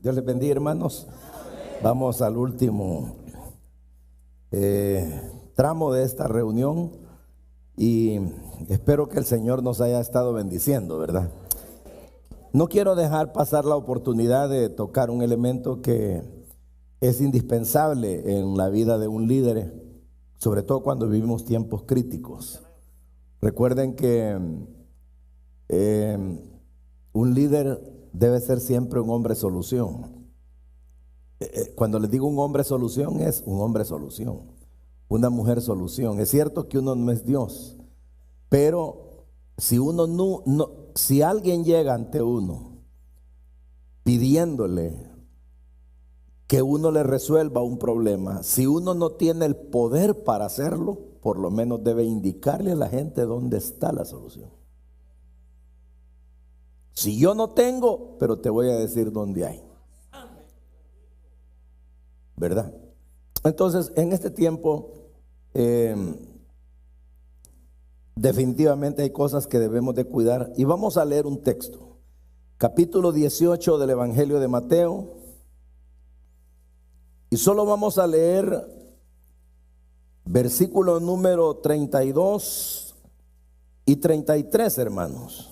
Dios les bendiga, hermanos. Vamos al último tramo de esta reunión y espero que el Señor nos haya estado bendiciendo, ¿verdad? No quiero dejar pasar la oportunidad de tocar un elemento que es indispensable en la vida de un líder, sobre todo cuando vivimos tiempos críticos. Recuerden que un líder debe ser siempre un hombre solución. Cuando les digo un hombre solución, es un hombre solución, una mujer solución. Es cierto que uno no es Dios, pero si uno si alguien llega ante uno pidiéndole que uno le resuelva un problema, si uno no tiene el poder para hacerlo, por lo menos debe indicarle a la gente dónde está la solución. Si yo no tengo, pero te voy a decir dónde hay, ¿verdad? Entonces, en este tiempo, definitivamente hay cosas que debemos de cuidar. Y vamos a leer un texto, capítulo 18 del Evangelio de Mateo. Y solo vamos a leer versículo número 32 y 33, hermanos.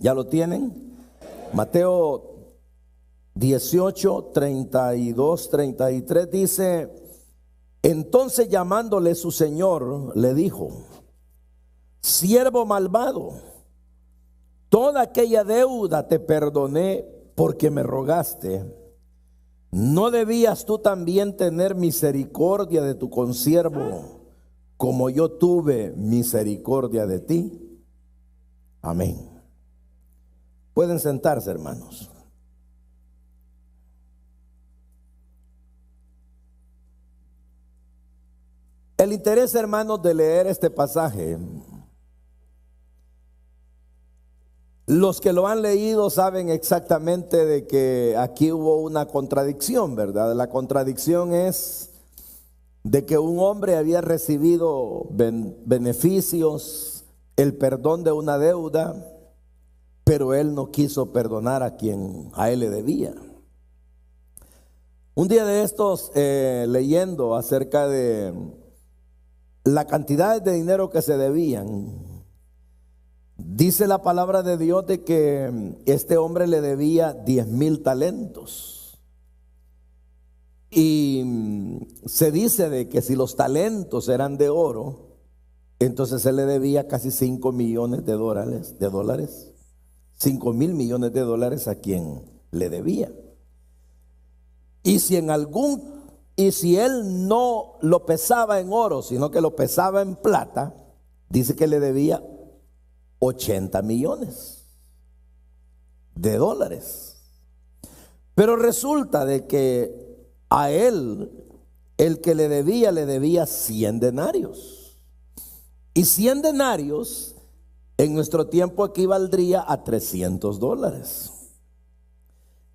¿Ya lo tienen? Mateo 18, 32, 33 dice: entonces llamándole su señor, le dijo: siervo malvado, toda aquella deuda te perdoné porque me rogaste. ¿No debías tú también tener misericordia de tu consiervo, como yo tuve misericordia de ti? Amén. Pueden sentarse, hermanos. El interés, hermanos, de leer este pasaje, los que lo han leído saben exactamente de que aquí hubo una contradicción, ¿verdad? La contradicción es de que un hombre había recibido beneficios, el perdón de una deuda, pero él no quiso perdonar a quien a él le debía. Un día de estos, leyendo acerca de la cantidad de dinero que se debían, dice la palabra de Dios de que este hombre le debía 10,000 talentos. Y se dice de que si los talentos eran de oro, entonces él le debía casi 5 millones de dólares, 5,000 millones de dólares a quien le debía. Y si él no lo pesaba en oro, sino que lo pesaba en plata, dice que le debía 80 millones de dólares. Pero resulta de que a él, el que le debía 100 denarios. Y 100 denarios en nuestro tiempo equivaldría a $300.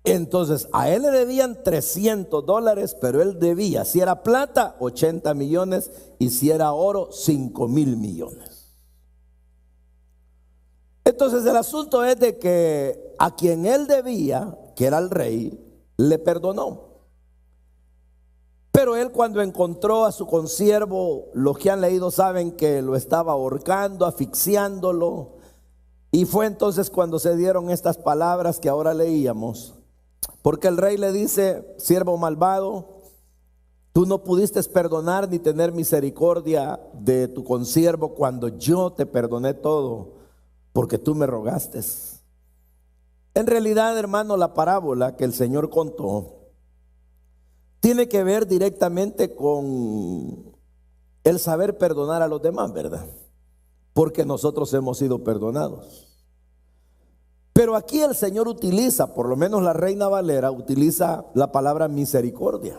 Entonces a él le debían $300, pero él debía, si era plata, 80 millones, y si era oro, 5,000 millones. Entonces el asunto es de que a quien él debía, que era el rey, le perdonó. Pero él, cuando encontró a su consiervo, los que han leído saben que lo estaba ahorcando, asfixiándolo. Y fue entonces cuando se dieron estas palabras que ahora leíamos. Porque el rey le dice: siervo malvado, tú no pudiste perdonar ni tener misericordia de tu consiervo cuando yo te perdoné todo, porque tú me rogaste. En realidad, hermano, la parábola que el Señor contó tiene que ver directamente con el saber perdonar a los demás, ¿verdad? Porque nosotros hemos sido perdonados. Pero aquí el Señor utiliza, por lo menos la Reina Valera utiliza la palabra misericordia.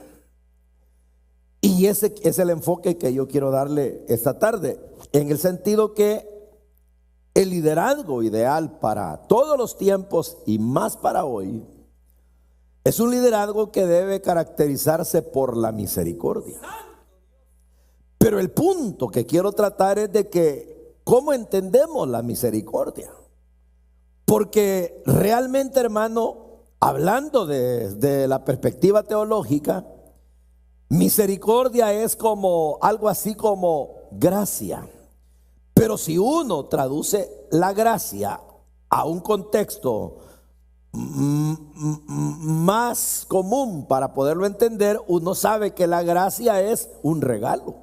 Y ese es el enfoque que yo quiero darle esta tarde, en el sentido que el liderazgo ideal para todos los tiempos y más para hoy es un liderazgo que debe caracterizarse por la misericordia. Pero el punto que quiero tratar es de que ¿cómo entendemos la misericordia? Porque realmente, hermano, hablando de la perspectiva teológica, misericordia es como algo así como gracia. Pero si uno traduce la gracia a un contexto más común para poderlo entender, uno sabe que la gracia es un regalo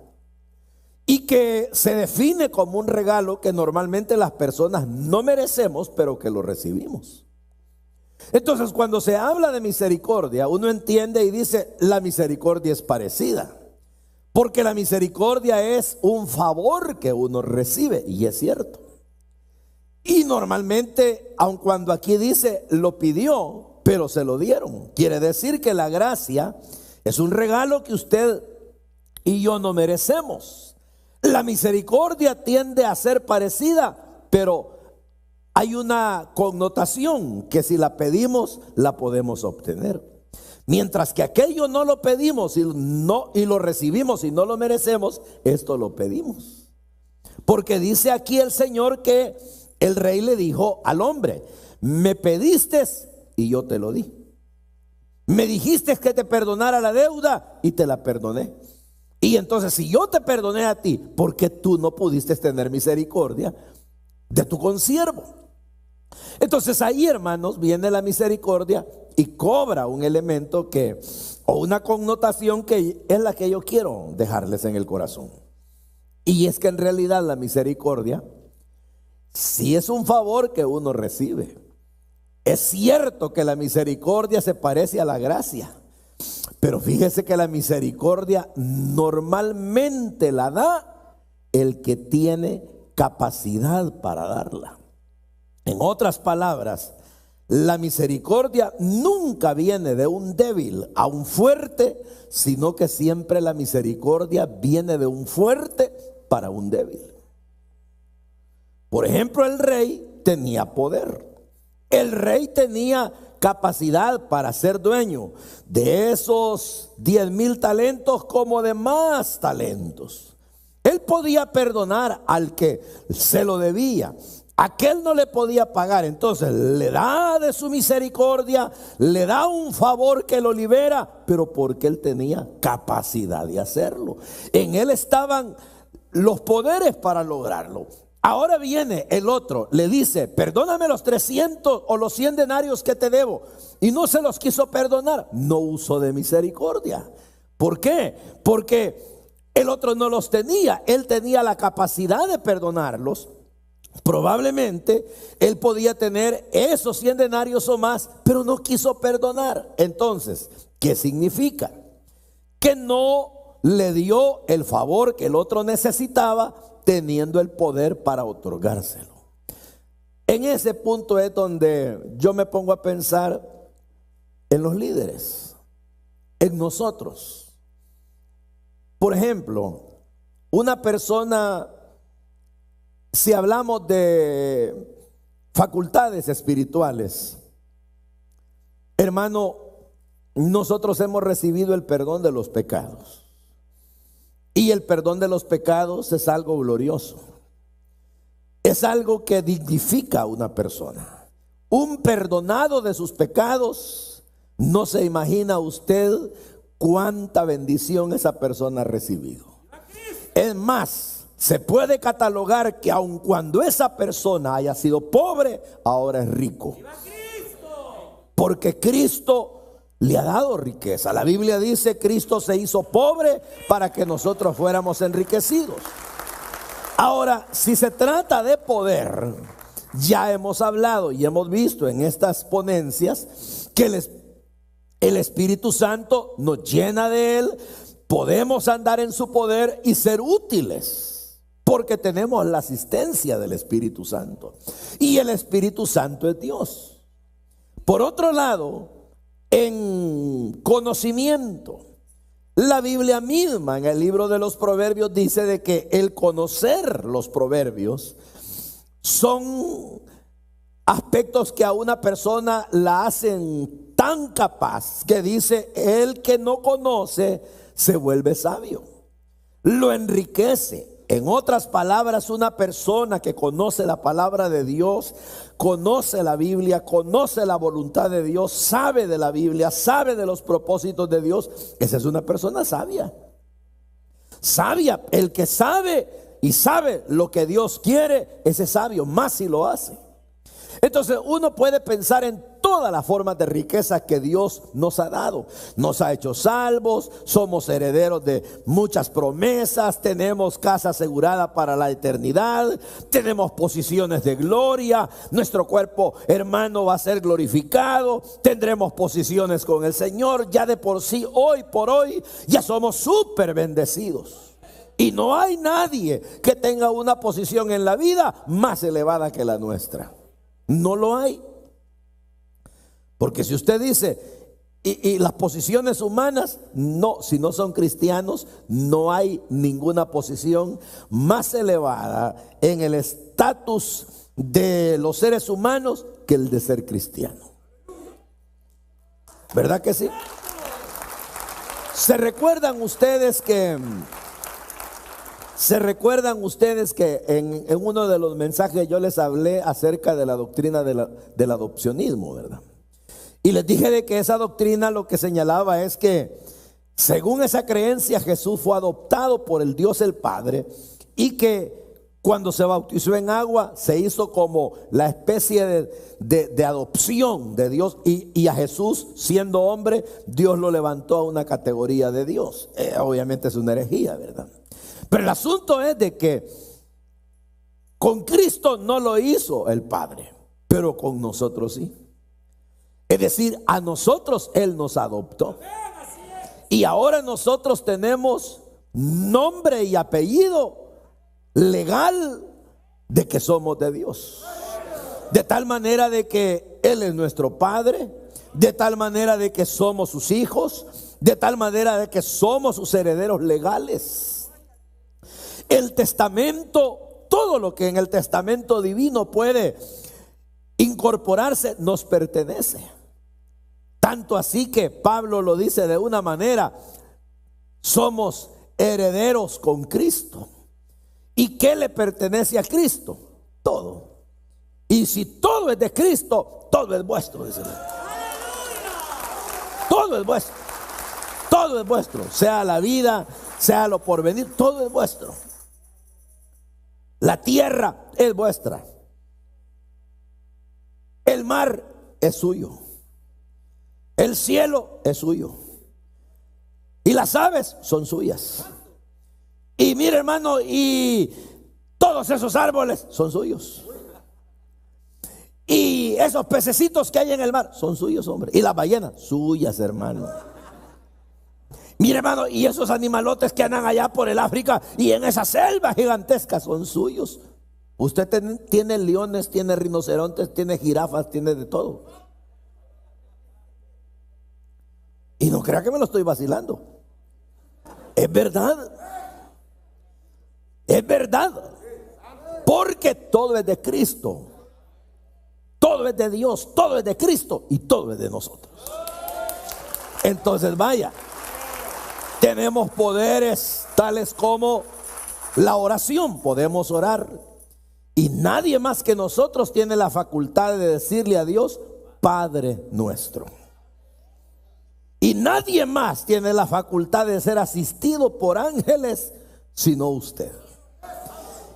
y que se define como un regalo que normalmente las personas no merecemos, pero que lo recibimos. Entonces, cuando se habla de misericordia, uno entiende y dice, la misericordia es parecida, porque la misericordia es un favor que uno recibe, y es cierto. Y normalmente, aun cuando aquí dice lo pidió, pero se lo dieron, quiere decir que la gracia es un regalo que usted y yo no merecemos. La misericordia tiende a ser parecida, pero hay una connotación que si la pedimos, la podemos obtener. Mientras que aquello no lo pedimos y lo recibimos y no lo merecemos, esto lo pedimos. Porque dice aquí el Señor que el rey le dijo al hombre, me pediste y yo te lo di. Me dijiste que te perdonara la deuda y te la perdoné. Y entonces si yo te perdoné a ti, ¿por qué tú no pudiste tener misericordia de tu consiervo? Entonces ahí, hermanos, viene la misericordia y cobra un elemento o una connotación que es la que yo quiero dejarles en el corazón. Y es que en realidad la misericordia sí es un favor que uno recibe. Es cierto que la misericordia se parece a la gracia, pero fíjese que la misericordia normalmente la da el que tiene capacidad para darla. En otras palabras, la misericordia nunca viene de un débil a un fuerte, sino que siempre la misericordia viene de un fuerte para un débil. Por ejemplo, el rey tenía poder. El rey tenía capacidad para ser dueño de esos 10,000 talentos como de más talentos. Él podía perdonar al que se lo debía. Aquel no le podía pagar, entonces le da de su misericordia, le da un favor que lo libera, pero porque él tenía capacidad de hacerlo. En él estaban los poderes para lograrlo. Ahora viene el otro, le dice, perdóname los 300 o los 100 denarios que te debo, y no se los quiso perdonar. No usó de misericordia. ¿Por qué? Porque el otro no los tenía, él tenía la capacidad de perdonarlos. Probablemente él podía tener esos 100 denarios o más, pero no quiso perdonar. Entonces, ¿qué significa? Que no le dio el favor que el otro necesitaba, teniendo el poder para otorgárselo. En ese punto es donde yo me pongo a pensar en los líderes, en nosotros. Por ejemplo, una persona, si hablamos de facultades espirituales, hermano, nosotros hemos recibido el perdón de los pecados. Y el perdón de los pecados es algo glorioso. Es algo que dignifica a una persona. Un perdonado de sus pecados, no se imagina usted cuánta bendición esa persona ha recibido. Es más, se puede catalogar que aun cuando esa persona haya sido pobre, ahora es rico. Porque Cristo le ha dado riqueza. La Biblia dice, Cristo se hizo pobre para que nosotros fuéramos enriquecidos. Ahora, si se trata de poder, ya hemos hablado y hemos visto en estas ponencias que el Espíritu Santo nos llena de él. Podemos andar en su poder y ser útiles, porque tenemos la asistencia del Espíritu Santo. Y el Espíritu Santo es Dios. Por otro lado, en conocimiento, la Biblia misma en el libro de los Proverbios dice de que el conocer los proverbios son aspectos que a una persona la hacen tan capaz que dice, el que no conoce se vuelve sabio, lo enriquece, En otras palabras, una persona que conoce la palabra de Dios, conoce la Biblia, conoce la voluntad de Dios, sabe de la Biblia, sabe de los propósitos de Dios, esa es una persona sabia. Sabia, el que sabe y sabe lo que Dios quiere, ese es sabio, más si lo hace. Entonces uno puede pensar en todas las formas de riqueza que Dios nos ha dado. Nos ha hecho salvos, somos herederos de muchas promesas, tenemos casa asegurada para la eternidad, tenemos posiciones de gloria, nuestro cuerpo hermano va a ser glorificado, tendremos posiciones con el Señor. Ya de por sí, hoy por hoy, ya somos súper bendecidos. Y no hay nadie que tenga una posición en la vida más elevada que la nuestra. No lo hay. Porque si usted dice, y las posiciones humanas, no, si no son cristianos, no hay ninguna posición más elevada en el estatus de los seres humanos que el de ser cristiano. ¿Verdad que sí? ¿Se recuerdan ustedes que en uno de los mensajes yo les hablé acerca de la doctrina del adopcionismo, ¿verdad? Y les dije de que esa doctrina lo que señalaba es que según esa creencia Jesús fue adoptado por el Dios el Padre, y que cuando se bautizó en agua se hizo como la especie de adopción de Dios, y a Jesús, siendo hombre, Dios lo levantó a una categoría de Dios. Obviamente es una herejía, ¿verdad? Pero el asunto es de que con Cristo no lo hizo el Padre, pero con nosotros sí. Es decir, a nosotros Él nos adoptó. Y ahora nosotros tenemos nombre y apellido legal de que somos de Dios. De tal manera de que Él es nuestro Padre, de tal manera de que somos sus hijos, de tal manera de que somos sus herederos legales. El testamento, todo lo que en el testamento divino puede incorporarse, nos pertenece. Tanto así que Pablo lo dice de una manera: somos herederos con Cristo. ¿Y qué le pertenece a Cristo? Todo. Y si todo es de Cristo, todo es vuestro, dice. Todo es vuestro. Todo es vuestro. Sea la vida, sea lo porvenir, todo es vuestro. La tierra es vuestra. El mar es suyo. El cielo es suyo. Y las aves son suyas. Y mire, hermano, y todos esos árboles son suyos. Y esos pececitos que hay en el mar son suyos, hombre. Y las ballenas, suyas, hermano. Mire, hermano, y esos animalotes que andan allá por el África y en esa selva gigantesca son suyos. Usted tiene leones, tiene rinocerontes, tiene jirafas, tiene de todo. Y no crea que me lo estoy vacilando. Es verdad. Es verdad. Porque todo es de Cristo. Todo es de Dios, todo es de Cristo y todo es de nosotros. Entonces vaya, tenemos poderes tales como la oración. Podemos orar. Y nadie más que nosotros tiene la facultad de decirle a Dios: Padre nuestro. Y nadie más tiene la facultad de ser asistido por ángeles sino usted.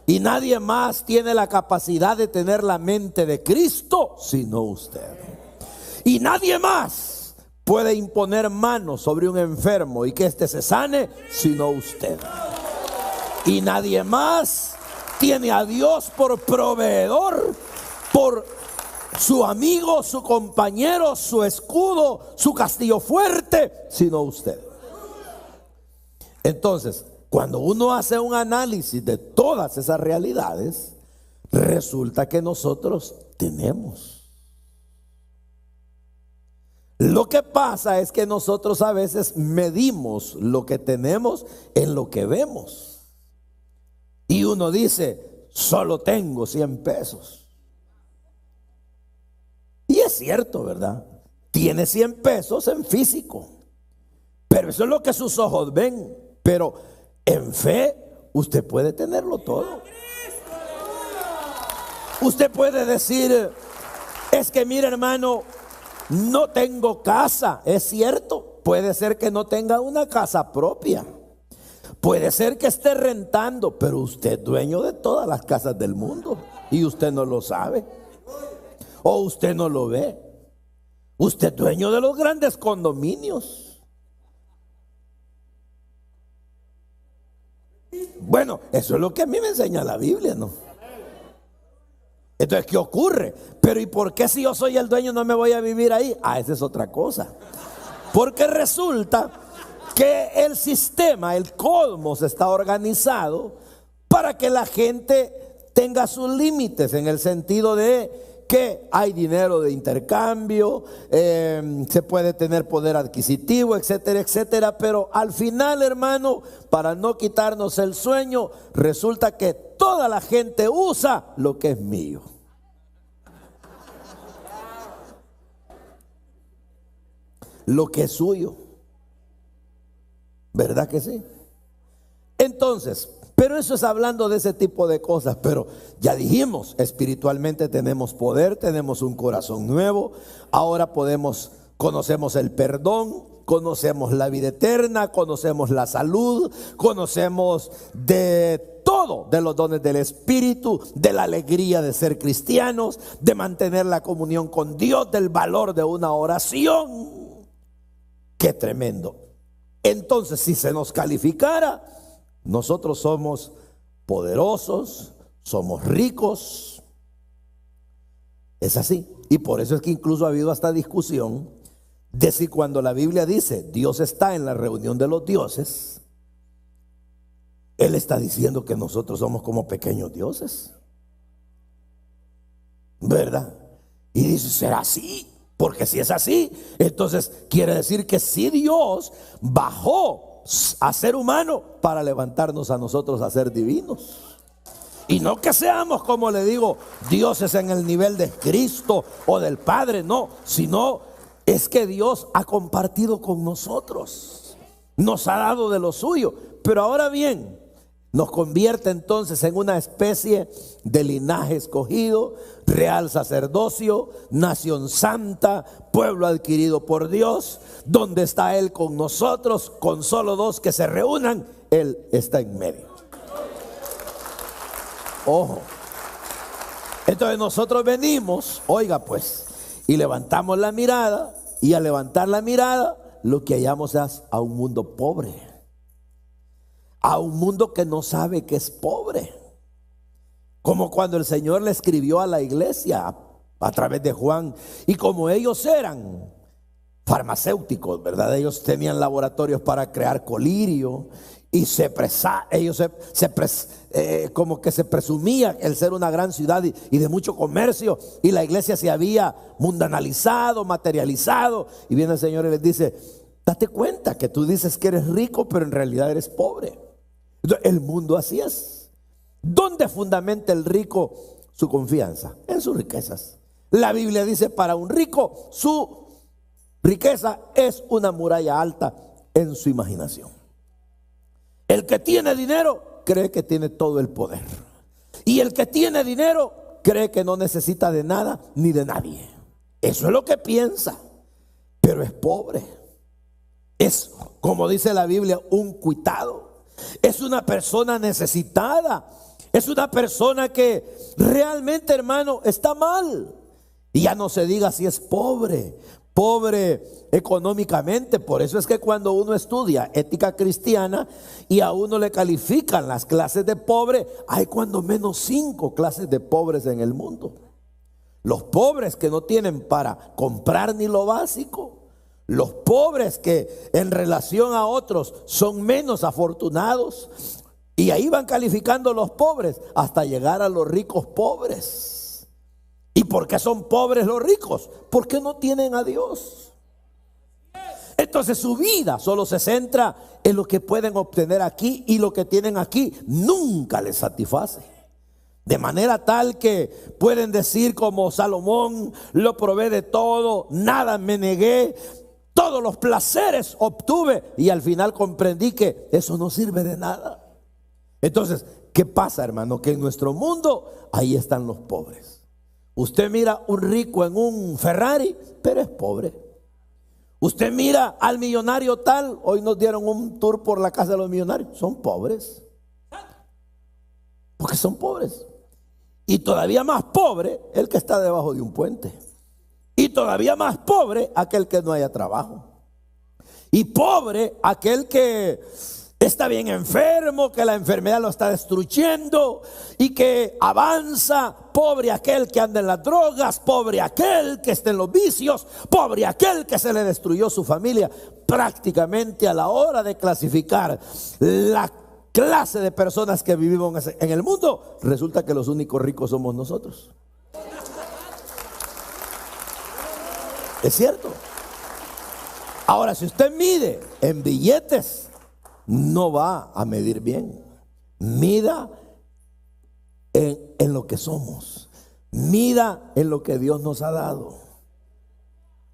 Y nadie más tiene la capacidad de tener la mente de Cristo sino usted. Y nadie más puede imponer manos sobre un enfermo y que éste se sane sino usted. Y nadie más tiene a Dios por proveedor, por su amigo, su compañero, su escudo, su castillo fuerte, sino usted. Entonces, cuando uno hace un análisis de todas esas realidades, resulta que nosotros tenemos. Lo que pasa es que nosotros a veces medimos lo que tenemos en lo que vemos. Y uno dice: solo tengo 100 pesos. Y es cierto, ¿verdad? Tiene 100 pesos en físico. Pero eso es lo que sus ojos ven. Pero en fe usted puede tenerlo todo. Usted puede decir, es que mire hermano, no tengo casa. Es cierto, puede ser que no tenga una casa propia. Puede ser que esté rentando, pero usted es dueño de todas las casas del mundo y usted no lo sabe. O usted no lo ve. Usted es dueño de los grandes condominios. Bueno, eso es lo que a mí me enseña la Biblia, ¿no? Entonces, ¿qué ocurre? Pero ¿y por qué si yo soy el dueño no me voy a vivir ahí? Esa es otra cosa. Porque resulta que el sistema, el cosmos está organizado para que la gente tenga sus límites, en el sentido de que hay dinero de intercambio, se puede tener poder adquisitivo, etcétera, etcétera. Pero al final, hermano, para no quitarnos el sueño, resulta que toda la gente usa lo que es mío. Lo que es suyo. ¿Verdad que sí? Entonces, pero eso es hablando de ese tipo de cosas. Pero ya dijimos, espiritualmente tenemos poder, tenemos un corazón nuevo. Ahora conocemos el perdón, conocemos la vida eterna, conocemos la salud, conocemos de todo, de los dones del Espíritu, de la alegría de ser cristianos, de mantener la comunión con Dios, del valor de una oración. ¡Qué tremendo! Entonces, si se nos calificara, nosotros somos poderosos, somos ricos. Es así. Y por eso es que incluso ha habido hasta discusión de si cuando la Biblia dice Dios está en la reunión de los dioses, Él está diciendo que nosotros somos como pequeños dioses, ¿verdad? Y dice, ¿será así? Porque si es así, entonces quiere decir que sí, Dios bajó a ser humano para levantarnos a nosotros a ser divinos. Y no que seamos, como le digo, dioses en el nivel de Cristo o del Padre, no, sino es que Dios ha compartido con nosotros, nos ha dado de lo suyo. Pero ahora bien, nos convierte entonces en una especie de linaje escogido, real sacerdocio, nación santa, pueblo adquirido por Dios, donde está Él con nosotros. Con solo dos que se reúnan, Él está en medio. Ojo. Entonces nosotros venimos, oiga pues, y levantamos la mirada, y al levantar la mirada, lo que hallamos es a un mundo pobre, a un mundo que no sabe que es pobre. Como cuando el Señor le escribió a la iglesia a través de Juan, y como ellos eran farmacéuticos, ¿verdad? Ellos tenían laboratorios para crear colirio, y como que se presumía el ser una gran ciudad y de mucho comercio, y la iglesia se había mundanalizado, materializado. Y viene el Señor y les dice, date cuenta que tú dices que eres rico, pero en realidad eres pobre. Entonces, el mundo así es. ¿Dónde fundamenta el rico su confianza? En sus riquezas. La Biblia dice, para un rico su riqueza es una muralla alta en su imaginación. El que tiene dinero cree que tiene todo el poder, y el que tiene dinero cree que no necesita de nada ni de nadie. Eso es lo que piensa, pero es pobre. Es, como dice la Biblia, un cuitado. Es una persona necesitada. Es una persona que realmente, hermano, está mal. Y ya no se diga si es pobre económicamente. Por eso es que cuando uno estudia ética cristiana y a uno le califican las clases de pobre, hay cuando menos 5 clases de pobres en el mundo. Los pobres que no tienen para comprar ni lo básico. Los pobres que en relación a otros son menos afortunados. Y ahí van calificando los pobres hasta llegar a los ricos pobres. ¿Y por qué son pobres los ricos? Porque no tienen a Dios. Entonces su vida solo se centra en lo que pueden obtener aquí, y lo que tienen aquí nunca les satisface. De manera tal que pueden decir como Salomón, lo probé de todo, nada me negué, todos los placeres obtuve, y al final comprendí que eso no sirve de nada. Entonces, ¿qué pasa, hermano? Que en nuestro mundo ahí están los pobres. Usted mira un rico en un Ferrari, pero es pobre. Usted mira al millonario tal, hoy nos dieron un tour por la casa de los millonarios, son pobres. Porque son pobres. Y todavía más pobre el que está debajo de un puente. Y todavía más pobre aquel que no haya trabajo. Y pobre aquel que está bien enfermo, que la enfermedad lo está destruyendo y que avanza. Pobre aquel que anda en las drogas, pobre aquel que está en los vicios, pobre aquel que se le destruyó su familia. Prácticamente a la hora de clasificar la clase de personas que vivimos en el mundo, resulta que los únicos ricos somos nosotros. Es cierto. Ahora, si usted mide en billetes, no va a medir bien. Mida en lo que somos. Mida en lo que Dios nos ha dado.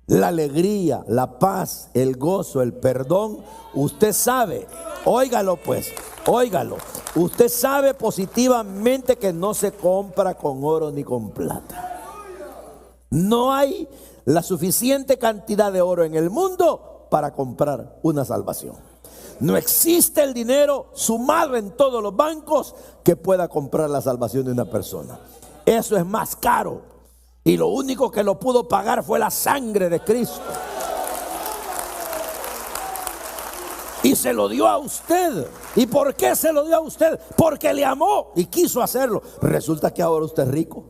La alegría, la paz, el gozo, el perdón. Usted sabe, óigalo pues, óigalo. Usted sabe positivamente que no se compra con oro ni con plata. No hay la suficiente cantidad de oro en el mundo para comprar una salvación. No existe el dinero sumado en todos los bancos que pueda comprar la salvación de una persona. Eso es más caro. Y lo único que lo pudo pagar fue la sangre de Cristo. Y se lo dio a usted. ¿Y por qué se lo dio a usted? Porque le amó y quiso hacerlo. Resulta que ahora usted es rico.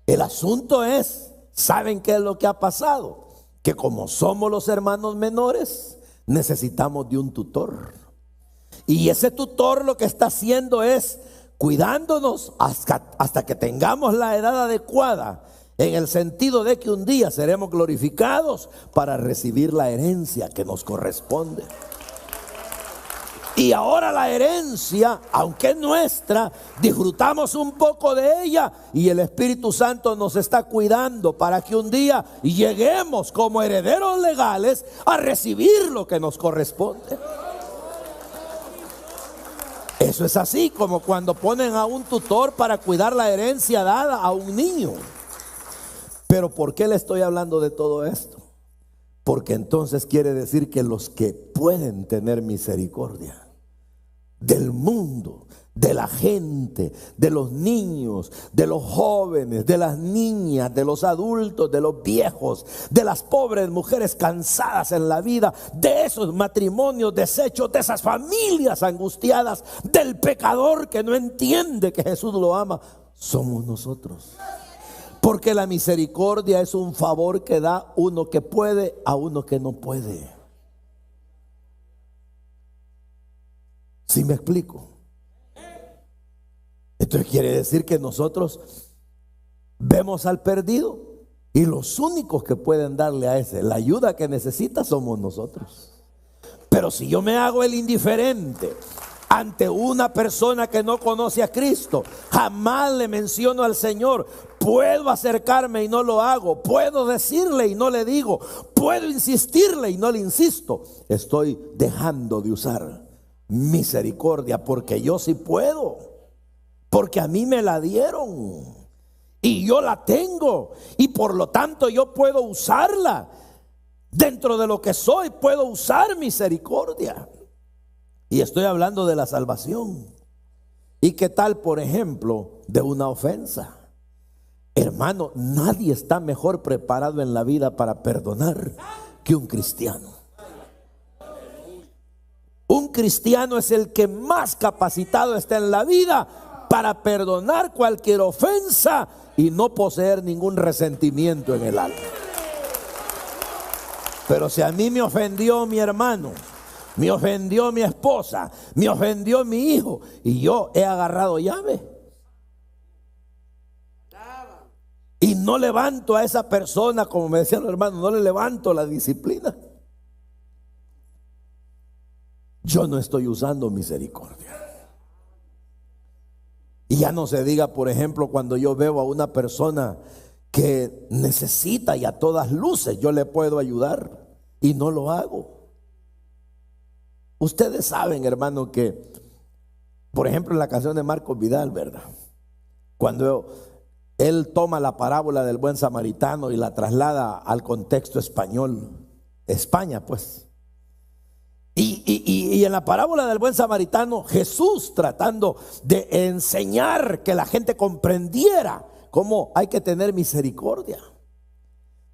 El asunto es, ¿saben qué es lo que ha pasado? Que como somos los hermanos menores, necesitamos de un tutor. Y ese tutor lo que está haciendo es cuidándonos hasta que tengamos la edad adecuada, en el sentido de que un día seremos glorificados para recibir la herencia que nos corresponde. Y ahora la herencia, aunque es nuestra, disfrutamos un poco de ella y el Espíritu Santo nos está cuidando para que un día lleguemos como herederos legales a recibir lo que nos corresponde. Eso es así como cuando ponen a un tutor para cuidar la herencia dada a un niño. Pero ¿por qué le estoy hablando de todo esto? Porque entonces quiere decir que los que pueden tener misericordia del mundo, de la gente, de los niños, de los jóvenes, de las niñas, de los adultos, de los viejos, de las pobres mujeres cansadas en la vida, de esos matrimonios deshechos, de esas familias angustiadas, del pecador que no entiende que Jesús lo ama, somos nosotros. Porque la misericordia es un favor que da uno que puede a uno que no puede. ¿Sí me explico? Entonces quiere decir que nosotros vemos al perdido y los únicos que pueden darle a ese la ayuda que necesita somos nosotros. Pero si yo me hago el indiferente ante una persona que no conoce a Cristo, jamás le menciono al Señor, puedo acercarme y no lo hago, puedo decirle y no le digo, puedo insistirle y no le insisto, estoy dejando de usar misericordia, porque yo sí puedo, porque a mí me la dieron y yo la tengo y por lo tanto yo puedo usarla. Dentro de lo que soy puedo usar misericordia. Y estoy hablando de la salvación. ¿Y qué tal, por ejemplo, de una ofensa? Hermano, nadie está mejor preparado en la vida para perdonar que un cristiano. Un cristiano es el que más capacitado está en la vida para perdonar cualquier ofensa y no poseer ningún resentimiento en el alma. Pero si a mí me ofendió mi hermano, me ofendió mi esposa, me ofendió mi hijo y yo he agarrado llave y no levanto a esa persona, como me decían los hermanos, no le levanto la disciplina, yo no estoy usando misericordia. Y ya no se diga, por ejemplo, cuando yo veo a una persona que necesita y a todas luces yo le puedo ayudar y no lo hago. Ustedes saben, hermano, que Por ejemplo, en la canción de Marcos Vidal, ¿verdad? Cuando él toma la parábola del buen samaritano y la traslada al contexto español, España pues. Y en la parábola del buen samaritano, Jesús tratando de enseñar que la gente comprendiera cómo hay que tener misericordia.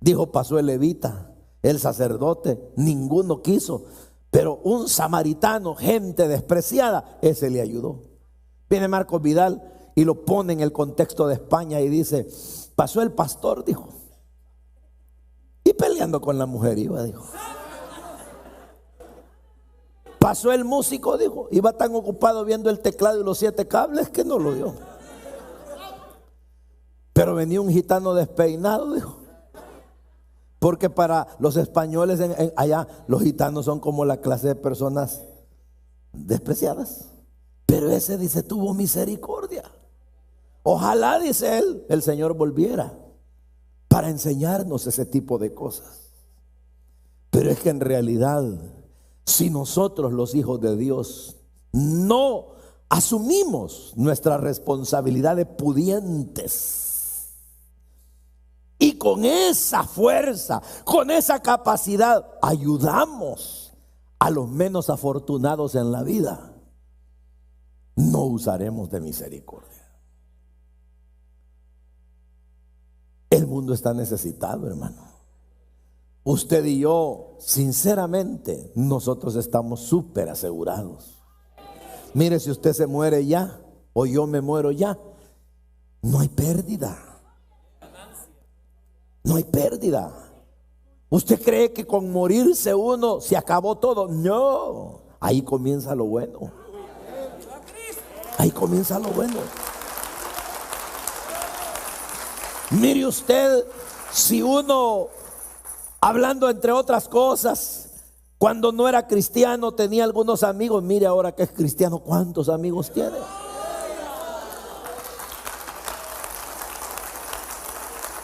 Dijo, pasó el levita, el sacerdote, ninguno quiso, pero un samaritano, gente despreciada, ese le ayudó. Viene Marcos Vidal y lo pone en el contexto de España y dice, pasó el pastor, dijo, y peleando con la mujer iba, dijo. Pasó el músico, dijo, iba tan ocupado viendo el teclado y los 7 cables que no lo vio. Pero venía un gitano despeinado, dijo. Porque para los españoles allá, los gitanos son como la clase de personas despreciadas. Pero ese, dice, tuvo misericordia. Ojalá, dice él, el Señor volviera para enseñarnos ese tipo de cosas. Pero es que en realidad, si nosotros los hijos de Dios no asumimos nuestra responsabilidad de pudientes y con esa fuerza, con esa capacidad, ayudamos a los menos afortunados en la vida, no usaremos de misericordia. El mundo está necesitado, hermano. Usted y yo, sinceramente, nosotros estamos súper asegurados. Mire, si usted se muere ya, o yo me muero ya, no hay pérdida. No hay pérdida. ¿Usted cree que con morirse uno se acabó todo? No, ahí comienza lo bueno. Ahí comienza lo bueno. Mire usted, si uno, hablando entre otras cosas, cuando no era cristiano tenía algunos amigos, mire ahora que es cristiano, ¿cuántos amigos tiene?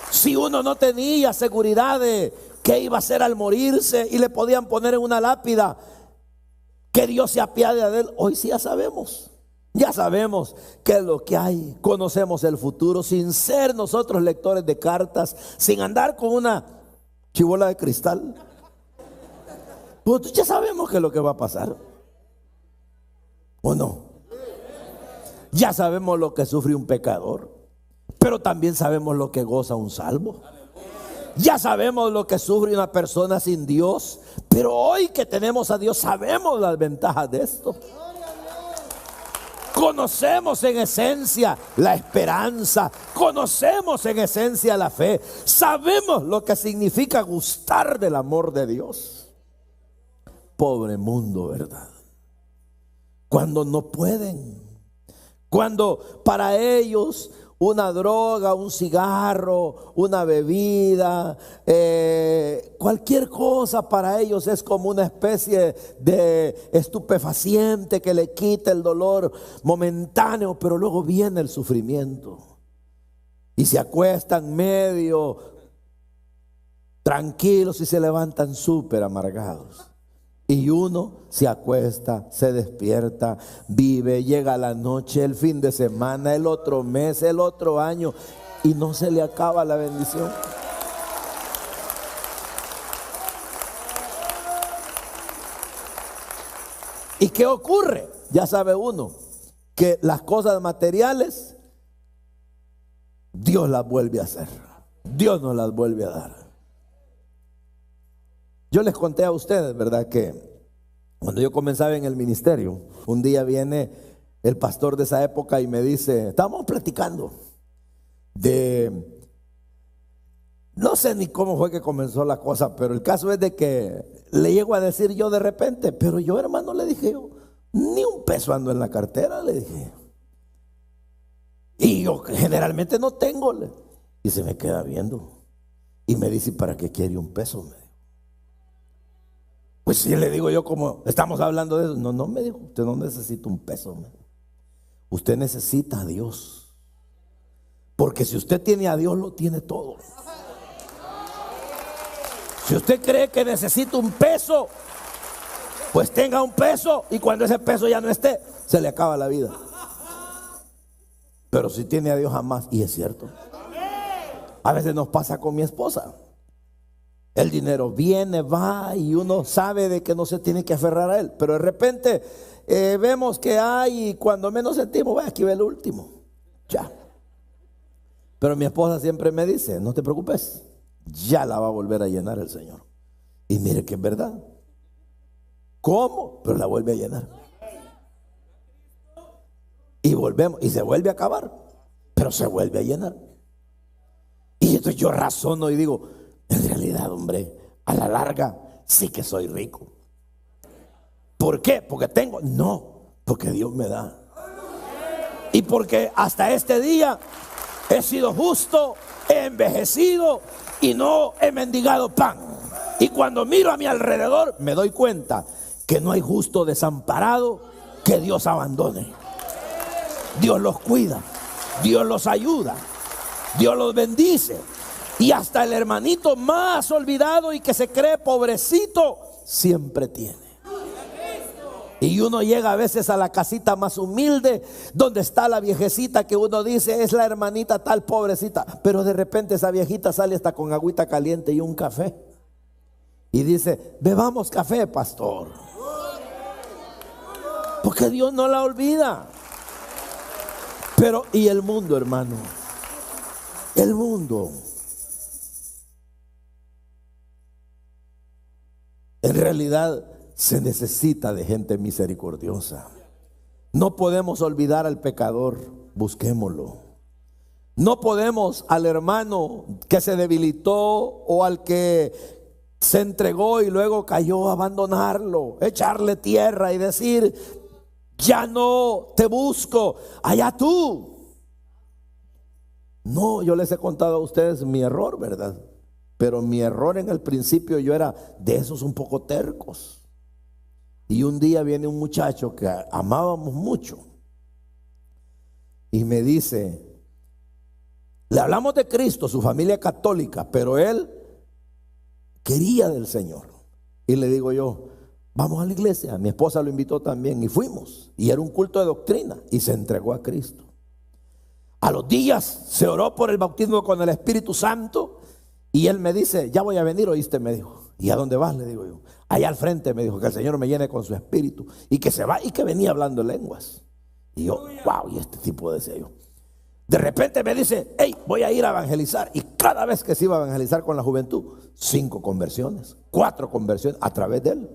Si uno no tenía seguridad de qué iba a hacer al morirse y le podían poner en una lápida que Dios se apiade de él, hoy sí ya sabemos. Ya sabemos qué es lo que hay, conocemos el futuro sin ser nosotros lectores de cartas, sin andar con una chibola de cristal. Pues ya sabemos qué es lo que va a pasar, ¿o no? Ya sabemos lo que sufre un pecador, pero también sabemos lo que goza un salvo. Ya sabemos lo que sufre una persona sin Dios, pero hoy que tenemos a Dios sabemos las ventajas de esto. Conocemos en esencia la esperanza, conocemos en esencia la fe, sabemos lo que significa gustar del amor de Dios. Pobre mundo, ¿verdad? Cuando no pueden, cuando para ellos una droga, un cigarro, una bebida, cualquier cosa para ellos es como una especie de estupefaciente que le quita el dolor momentáneo, pero luego viene el sufrimiento y se acuestan medio tranquilos y se levantan súper amargados. Y uno se acuesta, se despierta, vive, llega la noche, el fin de semana, el otro mes, el otro año, y no se le acaba la bendición. ¿Y qué ocurre? Ya sabe uno que las cosas materiales Dios las vuelve a hacer. Dios nos las vuelve a dar. Yo les conté a ustedes, ¿verdad?, que cuando yo comenzaba en el ministerio, un día viene el pastor de esa época y me dice, estábamos platicando de, no sé ni cómo fue que comenzó la cosa, pero el caso es de que le llego a decir yo de repente, pero yo, hermano, le dije yo, ni un peso ando en la cartera, le dije. Y yo generalmente no tengo. Y se me queda viendo y me dice, ¿para qué quiere un peso? Me dijo. Pues sí, le digo yo, como estamos hablando de eso. No, me dijo, usted no necesita un peso. Usted necesita a Dios. Porque si usted tiene a Dios, lo tiene todo. Si usted cree que necesita un peso, pues tenga un peso y cuando ese peso ya no esté, se le acaba la vida. Pero si tiene a Dios jamás, y es cierto. A veces nos pasa con mi esposa. El dinero viene, va y uno sabe de que no se tiene que aferrar a él. Pero de repente vemos que hay y cuando menos sentimos, va, aquí ve el último. Ya. Pero mi esposa siempre me dice, no te preocupes, ya la va a volver a llenar el Señor. Y mire que es verdad. ¿Cómo? Pero la vuelve a llenar. Y volvemos, y se vuelve a acabar, pero se vuelve a llenar. Y entonces yo razono y digo, en realidad, hombre, a la larga sí que soy rico. ¿Por qué? Porque tengo, no, porque Dios me da. Y porque hasta este día he sido justo, he envejecido y no he mendigado pan. Y cuando miro a mi alrededor me doy cuenta que no hay justo desamparado que Dios abandone. Dios los cuida, Dios los ayuda, Dios los bendice. Y hasta el hermanito más olvidado y que se cree pobrecito, siempre tiene. Y uno llega a veces a la casita más humilde, donde está la viejecita que uno dice es la hermanita tal pobrecita. Pero de repente esa viejita sale hasta con agüita caliente y un café. Y dice, bebamos café, pastor. Porque Dios no la olvida. Pero, ¿y el mundo, hermano? El mundo. En realidad se necesita de gente misericordiosa. No podemos olvidar al pecador, busquémoslo. No podemos al hermano que se debilitó o al que se entregó y luego cayó, abandonarlo, echarle tierra y decir, ya no te busco, allá tú. No, yo les he contado a ustedes mi error, ¿verdad? Pero mi error en el principio, yo era de esos un poco tercos. Y un día viene un muchacho que amábamos mucho y me dice, le hablamos de Cristo, su familia católica, pero él quería del Señor. Y le digo yo, vamos a la iglesia. Mi esposa lo invitó también y fuimos. Y era un culto de doctrina y se entregó a Cristo. A los días se oró por el bautismo con el Espíritu Santo y él me dice, ya voy a venir, ¿oíste? Me dijo. ¿Y a dónde vas? Le digo yo. Allá al frente, me dijo, que el Señor me llene con su Espíritu y que se va y que venía hablando en lenguas. Y yo, wow, y este tipo decía yo. De repente me dice, hey, voy a ir a evangelizar. Y cada vez que se iba a evangelizar con la juventud, 5 conversiones, 4 conversiones a través de él.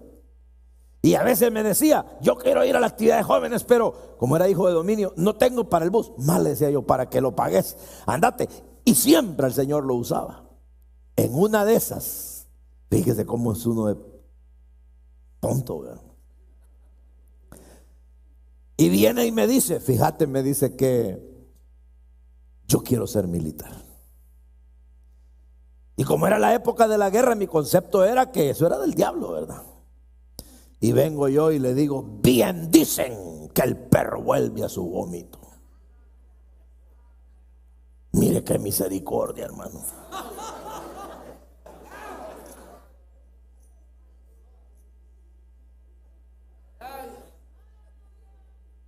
Y a veces me decía, yo quiero ir a la actividad de jóvenes, pero como era hijo de dominio, no tengo para el bus. Mal, le decía yo, para que lo pagues, andate. Y siempre el Señor lo usaba. En una de esas, fíjese cómo es uno de tonto, ¿verdad? Y viene y me dice, fíjate, me dice que yo quiero ser militar. Y como era la época de la guerra, mi concepto era que eso era del diablo, ¿verdad? Y vengo yo y le digo, bien dicen que el perro vuelve a su vómito. Mire qué misericordia, hermano.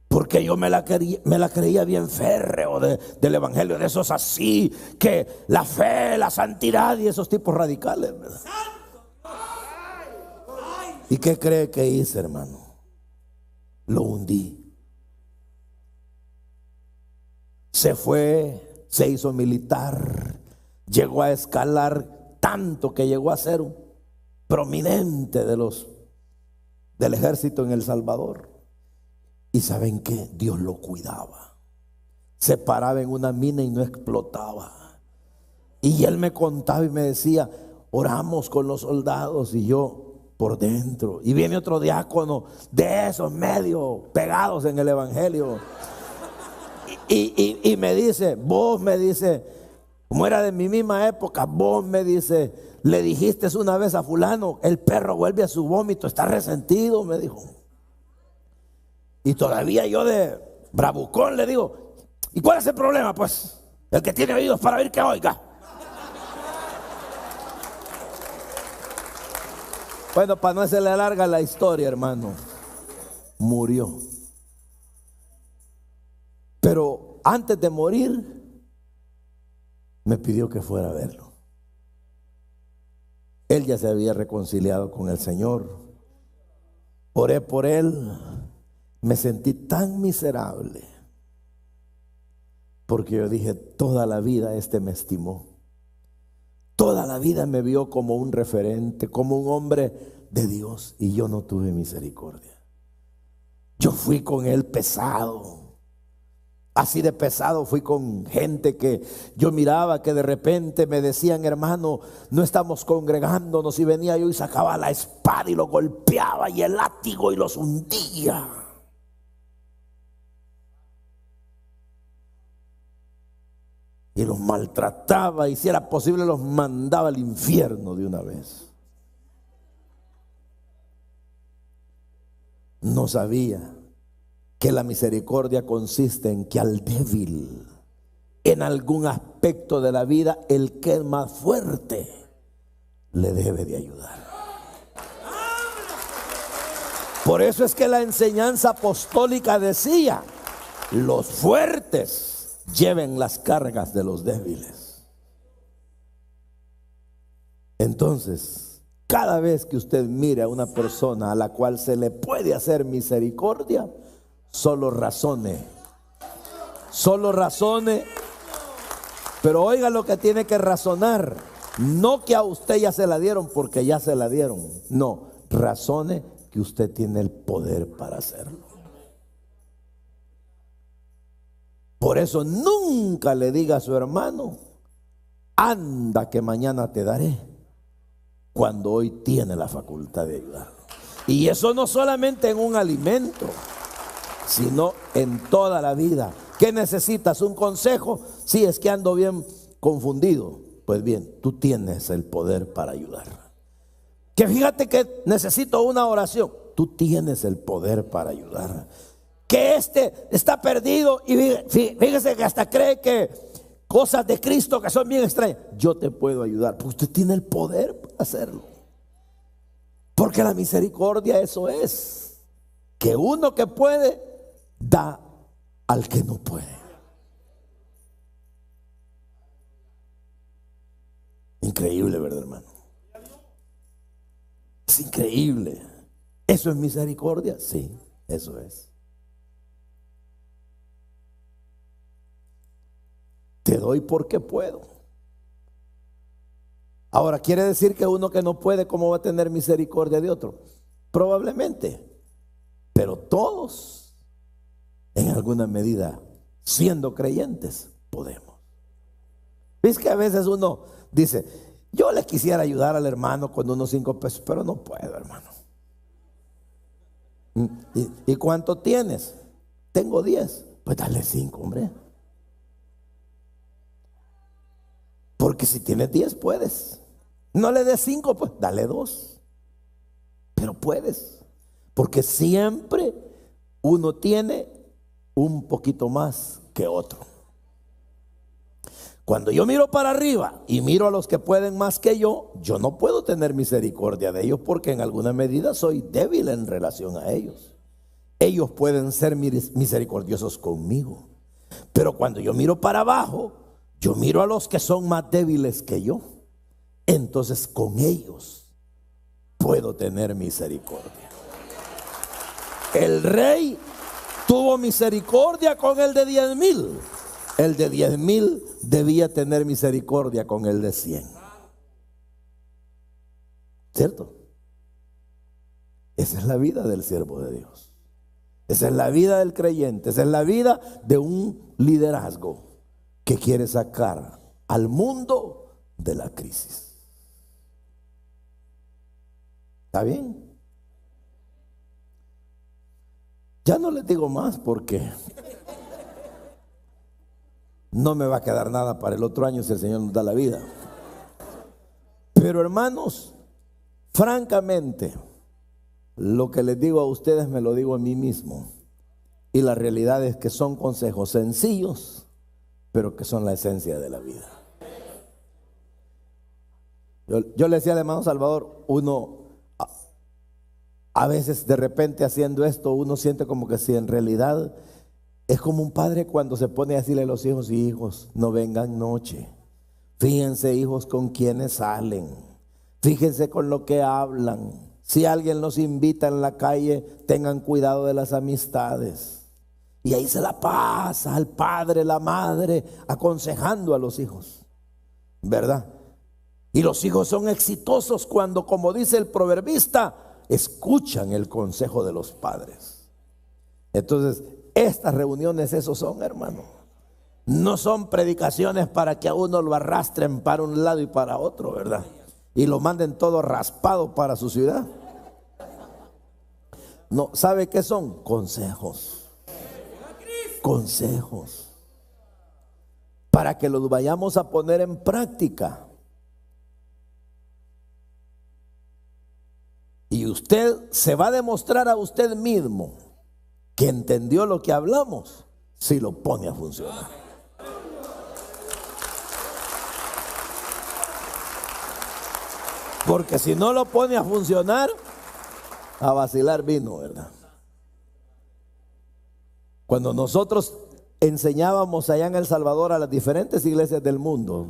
Porque yo me la creía bien férreo del evangelio, de esos así, que la fe, la santidad y esos tipos radicales, ¿verdad? ¿Y qué cree que hice, hermano? Lo hundí. Se fue, se hizo militar, llegó a escalar tanto que llegó a ser un prominente del ejército en El Salvador. Y ¿saben qué? Dios lo cuidaba. Se paraba en una mina y no explotaba. Y él me contaba y me decía, oramos con los soldados, y yo por dentro. Y viene otro diácono de esos medio pegados en el evangelio. Y me dice, vos, me dice, como era de mi misma época, vos, me dice, le dijiste una vez a fulano, el perro vuelve a su vómito, está resentido, me dijo. Y todavía yo de bravucón le digo, ¿y cuál es el problema? Pues el que tiene oídos para oír, que oiga. Bueno, para no hacerle larga la historia, hermano, murió. Pero antes de morir, me pidió que fuera a verlo. Él ya se había reconciliado con el Señor. Oré por él. Me sentí tan miserable, porque yo dije, toda la vida este me estimó. Toda la vida me vio como un referente, como un hombre de Dios, y yo no tuve misericordia. Yo fui con él pesado. Así de pesado fui con gente que yo miraba que de repente me decían, hermano, no estamos congregándonos, y venía yo y sacaba la espada y lo golpeaba y el látigo y los hundía. Y los maltrataba, y si era posible los mandaba al infierno de una vez. No sabía que la misericordia consiste en que al débil, en algún aspecto de la vida, el que es más fuerte le debe de ayudar. Por eso es que la enseñanza apostólica decía, los fuertes lleven las cargas de los débiles. Entonces, cada vez que usted mire a una persona a la cual se le puede hacer misericordia, solo razone, pero oiga lo que tiene que razonar. No que a usted ya se la dieron porque ya se la dieron. No, razone que usted tiene el poder para hacerlo. Por eso nunca le diga a su hermano, anda que mañana te daré, cuando hoy tiene la facultad de ayudarlo. Y eso no solamente en un alimento, sino en toda la vida. ¿Qué necesitas? ¿Un consejo? Sí, es que ando bien confundido. Pues bien, tú tienes el poder para ayudar. Que fíjate que necesito una oración. Tú tienes el poder para ayudar. Que está perdido y fíjese que hasta cree que cosas de Cristo que son bien extrañas. Yo te puedo ayudar, porque usted tiene el poder para hacerlo. Porque la misericordia eso es, que uno que puede da al que no puede. Increíble, ¿verdad, hermano? Es increíble. ¿Eso es misericordia? Sí, eso es. Te doy porque puedo. Ahora, ¿quiere decir que uno que no puede, cómo va a tener misericordia de otro? Probablemente. Pero todos, en alguna medida, siendo creyentes, podemos. ¿Ves que a veces uno dice, yo le quisiera ayudar al hermano con unos 5 pesos, pero no puedo, hermano? ¿Y cuánto tienes? Tengo 10. Pues dale 5, hombre. Porque si tienes 10 puedes. No le des 5, pues dale 2. Pero puedes. Porque siempre uno tiene un poquito más que otro. Cuando yo miro para arriba y miro a los que pueden más que yo no puedo tener misericordia de ellos, porque en alguna medida soy débil en relación a ellos. Ellos pueden ser misericordiosos conmigo. Pero cuando yo miro para abajo, yo miro a los que son más débiles que yo. Entonces con ellos puedo tener misericordia. El rey tuvo misericordia con el de 10,000. El de 10,000 debía tener misericordia con el de 100. ¿Cierto? Esa es la vida del siervo de Dios. Esa es la vida del creyente. Esa es la vida de un liderazgo que quiere sacar al mundo de la crisis. ¿Está bien? Ya no les digo más porque no me va a quedar nada para el otro año si el Señor nos da la vida. Pero hermanos, francamente, lo que les digo a ustedes me lo digo a mí mismo. Y la realidad es que son consejos sencillos, pero que son la esencia de la vida. Yo le decía al hermano Salvador, uno A veces de repente haciendo esto uno siente como que si en realidad es como un padre cuando se pone a decirle a los hijos: hijos, no vengan noche. Fíjense, hijos, con quienes salen. Fíjense con lo que hablan. Si alguien los invita en la calle, tengan cuidado de las amistades. Y ahí se la pasa al padre, la madre, aconsejando a los hijos, ¿verdad? Y los hijos son exitosos cuando, como dice el proverbista, escuchan el consejo de los padres. Entonces, estas reuniones, esos son, hermano. No son predicaciones para que a uno lo arrastren para un lado y para otro, ¿verdad? Y lo manden todo raspado para su ciudad. No, ¿sabe qué son? Consejos. Consejos. Para que los vayamos a poner en práctica. Y usted se va a demostrar a usted mismo que entendió lo que hablamos si lo pone a funcionar. Porque si no lo pone a funcionar, a vacilar vino, ¿verdad? Cuando nosotros enseñábamos allá en El Salvador a las diferentes iglesias del mundo,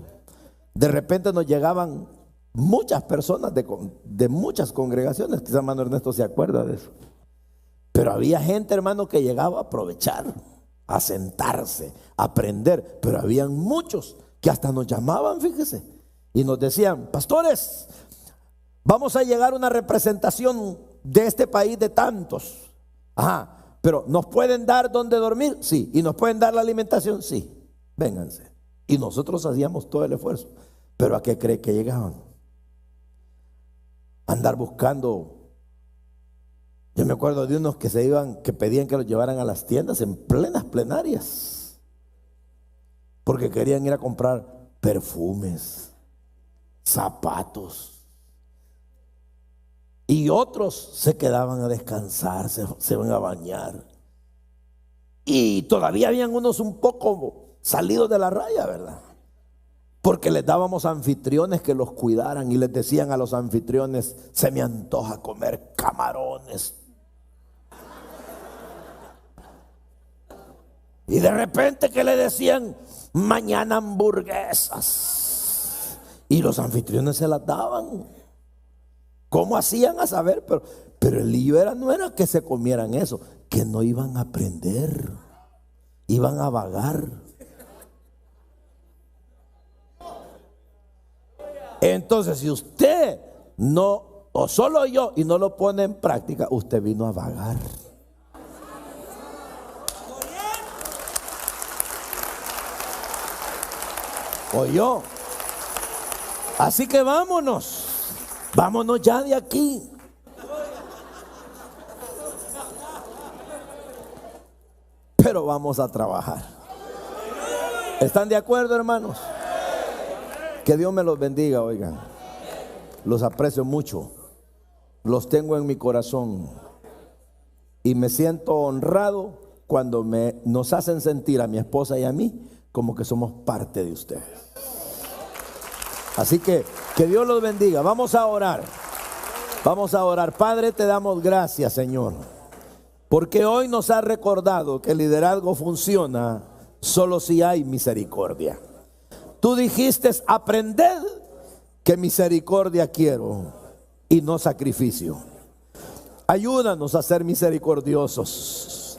de repente nos llegaban muchas personas de muchas congregaciones. Quizá hermano Ernesto se acuerda de eso. Pero había gente, hermano, que llegaba a aprovechar, a sentarse, a aprender. Pero habían muchos que hasta nos llamaban, fíjese, y nos decían: pastores, vamos a llegar a una representación de este país de tantos. Ajá, pero ¿nos pueden dar dónde dormir? Sí. ¿Y nos pueden dar la alimentación? Sí. Vénganse. Y nosotros hacíamos todo el esfuerzo. Pero ¿a qué cree que llegaban? Andar buscando. Yo me acuerdo de unos que se iban, que pedían que los llevaran a las tiendas en plenas plenarias, porque querían ir a comprar perfumes, zapatos. Y otros se quedaban a descansar, se iban a bañar. Y todavía habían unos un poco salidos de la raya, ¿verdad? Porque les dábamos anfitriones que los cuidaran y les decían a los anfitriones: se me antoja comer camarones. Y de repente que le decían: mañana hamburguesas. Y los anfitriones se las daban. ¿Cómo hacían a saber? Pero el lío no era que se comieran eso, que no iban a aprender, iban a vagar. Entonces, si usted no, o solo yo, y no lo pone en práctica, usted vino a vagar. O yo. Así que vámonos ya de aquí. Pero vamos a trabajar. ¿Están de acuerdo, hermanos? Que Dios me los bendiga, oigan. Los aprecio mucho. Los tengo en mi corazón. Y me siento honrado cuando nos hacen sentir a mi esposa y a mí como que somos parte de ustedes. Así que Dios los bendiga. Vamos a orar. Vamos a orar. Padre, te damos gracias, Señor, porque hoy nos has recordado que el liderazgo funciona solo si hay misericordia. Tú dijiste: aprended que misericordia quiero y no sacrificio. Ayúdanos a ser misericordiosos.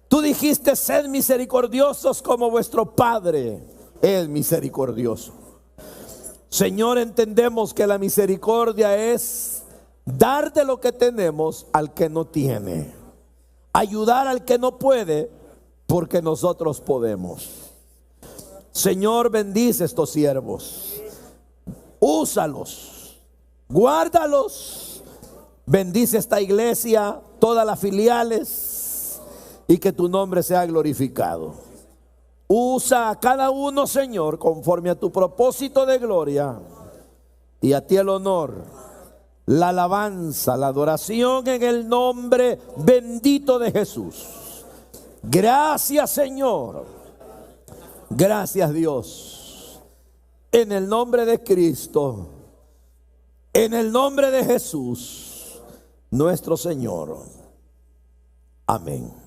Tú dijiste: sed misericordiosos como vuestro Padre es misericordioso. Señor, entendemos que la misericordia es dar de lo que tenemos al que no tiene, ayudar al que no puede porque nosotros podemos. Señor, bendice estos siervos, úsalos, guárdalos, bendice esta iglesia, todas las filiales, y que tu nombre sea glorificado. Usa a cada uno, Señor, conforme a tu propósito de gloria, y a ti el honor, la alabanza, la adoración en el nombre bendito de Jesús. Gracias, Señor. Gracias, Dios. En el nombre de Cristo, en el nombre de Jesús, nuestro Señor. Amén.